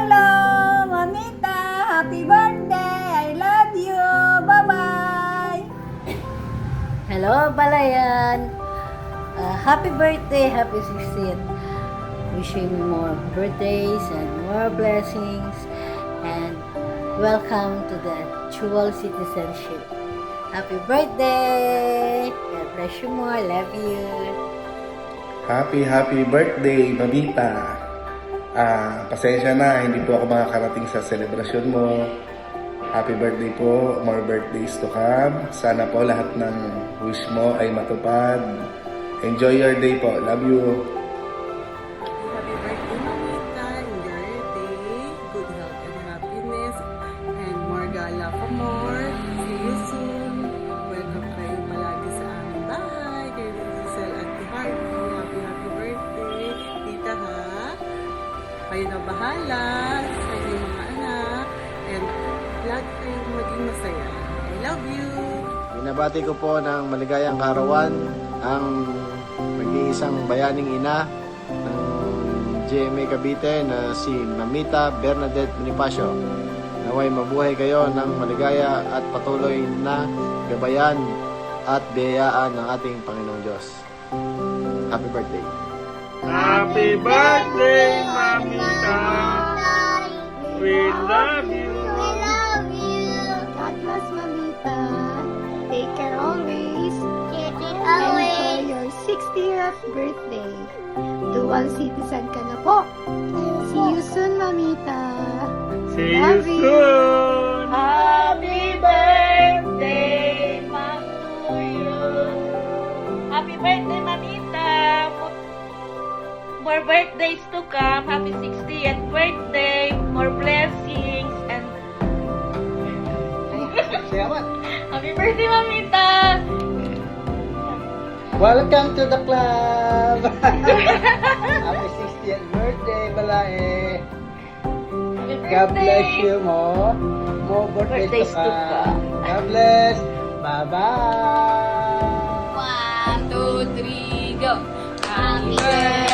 Hello, Mamita! Happy birthday! I love you! Bye-bye! Hello, Balayan! Happy birthday! Happy 60th! Wishing you more birthdays and more blessings and welcome to the dual citizenship. Happy birthday! God bless you more. Love you. Happy birthday, Mamita. Pasensya na, hindi po ako makakarating sa selebrasyon mo. Happy birthday po, more birthdays to come. Sana po lahat ng wish mo ay matupad. Enjoy your day po. Love you. Happy birthday, Mamita. Enjoy your day. Good health and happiness. And more gala ka more. See you soon. Welcome kayo palagi sa aming bahay. Kay Rizal at Harvey. Happy birthday. Tita ha. Kayo na bahala. Sa inyong mga anak. And lahat kayong maging masaya. I love you. Binabati ko po ng maligayang karawan ang nag-iisang bayaning ina ng GMA Cavite na si Mamita Bernadette Bonifacio. Naway mabuhay kayo ng maligaya at patuloy na gabayan at biyayaan ng ating Panginoong Diyos. Happy birthday! Happy birthday, Mamita! We love you! God bless, Mamita. Take care always. Enjoy your 60th birthday. Dual citizen ka na po. See you soon, Mamita. See you Love you. soon! Happy birthday, Ma'am to you. Happy birthday, Mamita. More birthdays to come. Happy 60th birthday. More blessings and happy birthday, Mamita. Welcome to the club! Happy 60th birthday, Balae! God bless you mo. More birthdays to come. God bless! Bye-bye! 1, 2, 3, go. Happy birthday.